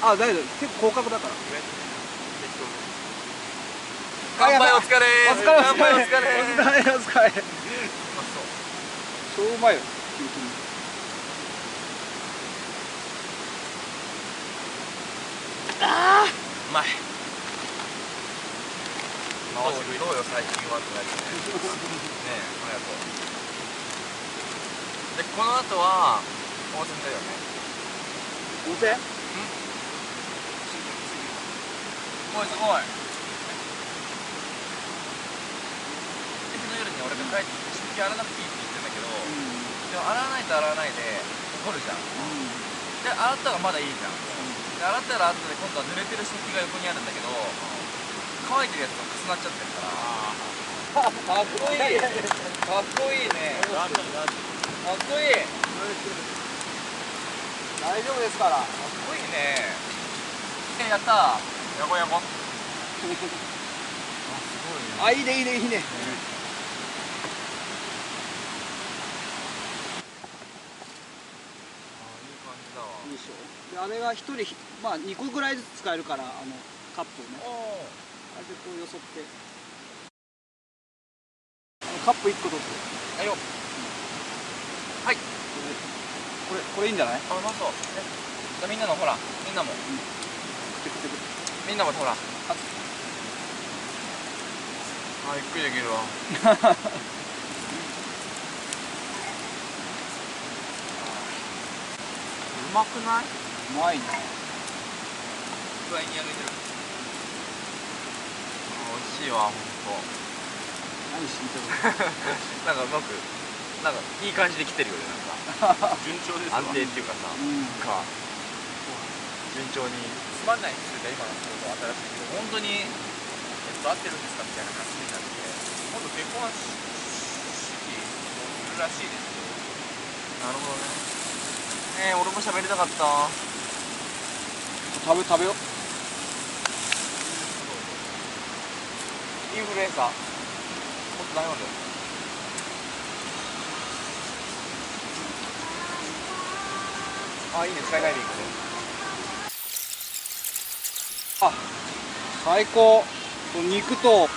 あ、大丈夫。結構広角だから。乾杯お疲れ。お疲れお疲れお疲れお疲れお疲れ。超うまいよ。ああ、うまい。どうよ最近はってなるね。ねえ、ありがとう。で、この後は温泉だよね。温泉？すごいすごい。昨日夜に俺が帰ってきて食器洗わなくていいって言ってんだけど、でも洗わないと洗わないで残るじゃん。で、洗ったらまだいいじゃん。で、洗ったら後で今度は濡れてる食器が横にあるんだけど、乾いてるやつが重なっちゃってるから。かっこいい。かっこいいね。かっこいい。大丈夫ですから。かっこいいね。やったー。やごやご。あ、いいねいいねいいね。いい感じだわ。いいでしょ。で、あれが一人まあ2個ぐらいずつ使えるから、カップをね。あれでこうよそって。カップ1個取って。はいよ。はい。これいいんじゃない？あ、うまそう。じゃあみんなのほら、みんなも。みんなもほら。あ、ゆっくりできるわ。うまくない？うまいね。具合にやめてる。美味しいわ、ほんと。何しに行なんかうまく、なんかいい感じで来てるよね、なんか。順調です。安定っていうかさ、順調に。つまんない人が今の仕事新しいけど、本当に、合ってるんですかみたいな感じになって、今度結婚式するらしいですよ。なるほどね。俺も喋りたかった。食べよう。インフルエンサーもっと悩んで。あ、いいね、スカイダイビングで。あ、最高。肉と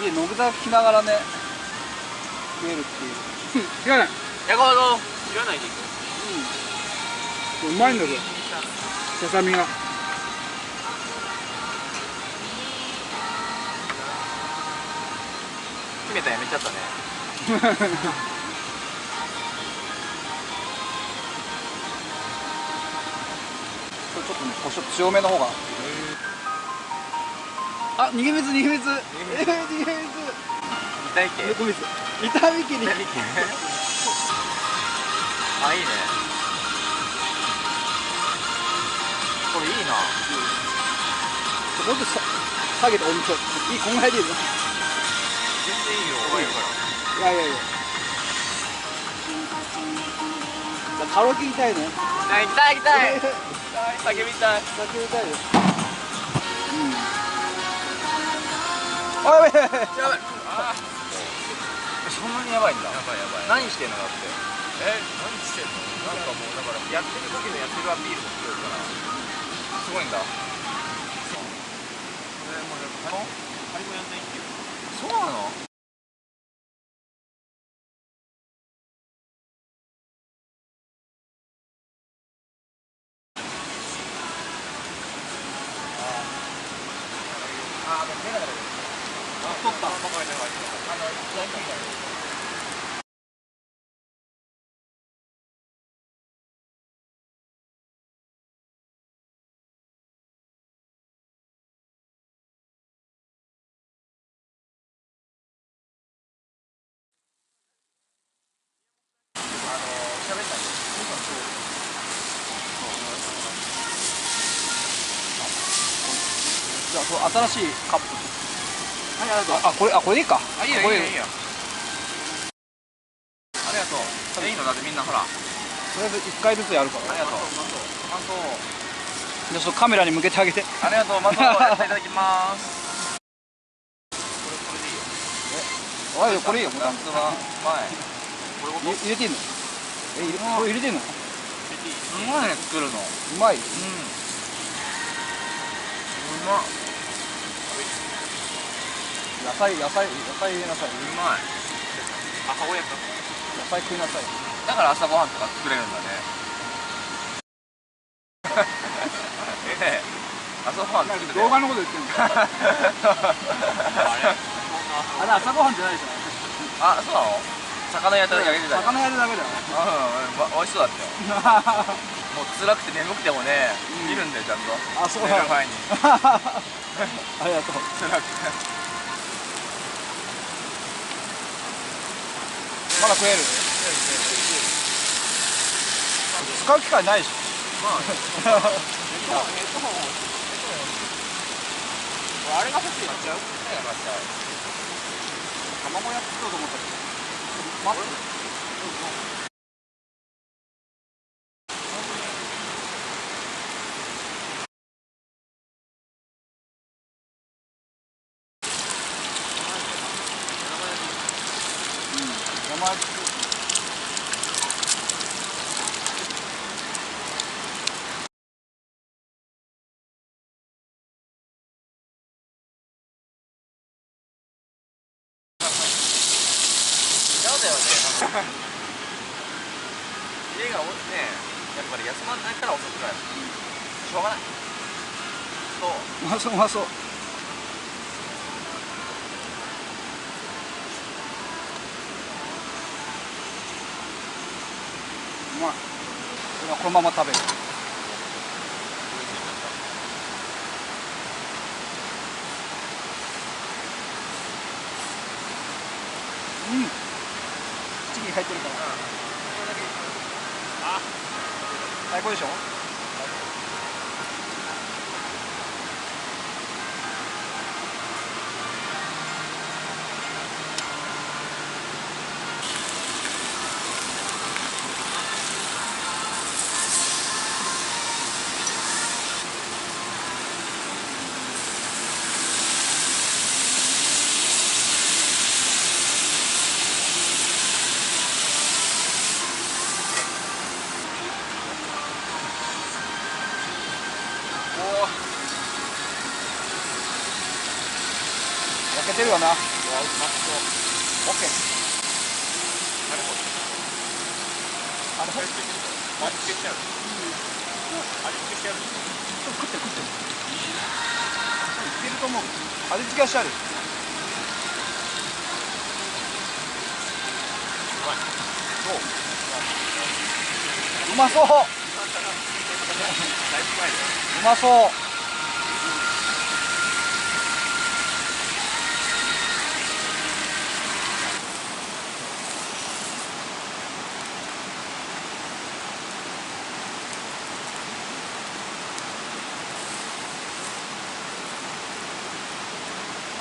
家のぐざきながらね食えるっていう。いらない。やごやご。いらないでいく。うまいんだぞ、ささみが。決めたやめちゃったね。これちょっとね、胡椒強めの方が。あ、逃げ水逃げ水。逃げ水。痛い系。猫水。痛み系に。あ、いいね。これいいな。もっと下げてお水。いい、こんぐらいでいいぞ。全然いいよ。いいから。いや。カラオケ行きたいね。行きたい。叫びたい。叫びたいよ。あ、やばい。あ、そんなにやばいんだ。やばい。何してんのだって。何してんの？なんかもうだからやってる時のやってるアピールも強いから。すごいんだ。これもうやっぱハリもやんないっていう。そうなの？あ、もう出なかった。取った。ヤンキーだよ。喋ったんです。じゃあ、新しいカップ。はい、ありがとう。これでいいか。いいよ。ありがとう。いいのだってみんなほら。とりあえず1回ずつやるから。ありがとう。じゃあちょっとカメラに向けてあげて。ありがとう。またやっていただきます。これでいいよ。おい、これいいよ。夏は前。入れていいの？これ入れてんの？うまいね、作るの。うまい。まっ。野菜入れなさい。うまい。母親か。野菜食いなさい。だから朝ごはんとか作れるんだね。朝ごはん作ってて。動画のこと言ってんのあれ朝ごはんじゃないじゃん。あ、そうなの？魚焼いてた。魚やるだけだよ。美味しそうだったよ。もう辛くて眠くてもね、見るんだよちゃんと。あ、そう寝る前に。ありがとう。辛くて。まだ食える？使う機会ないでしょ。まあ、あれが欲しいなっちゃう。卵焼き作ろうと思ったけど。待って。生焼き。嫌だよね。家がね、やっぱり休まんないから遅くなる。しょうがない。そう。うまそううまそう。うまい。俺はこのまま食べる。うん。チキン入ってるから。あ、最高でしょ。焼けてるよな。うまそう。オッケー。あれ味付けしてある。味付けしてある。食ってる。いけると思う。味付けはしてある。うまそう。うまそう。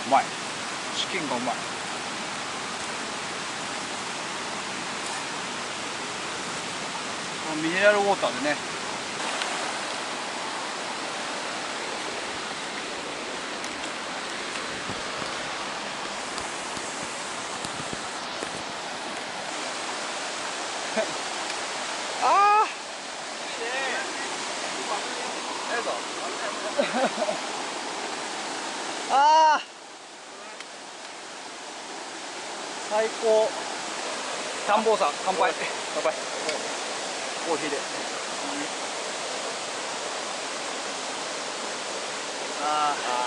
うまい。チキンがうまい。このミネラルウォーターでね。ああ。ああ。最高。田んぼさん、乾杯。乾杯。コーヒーで。ああ。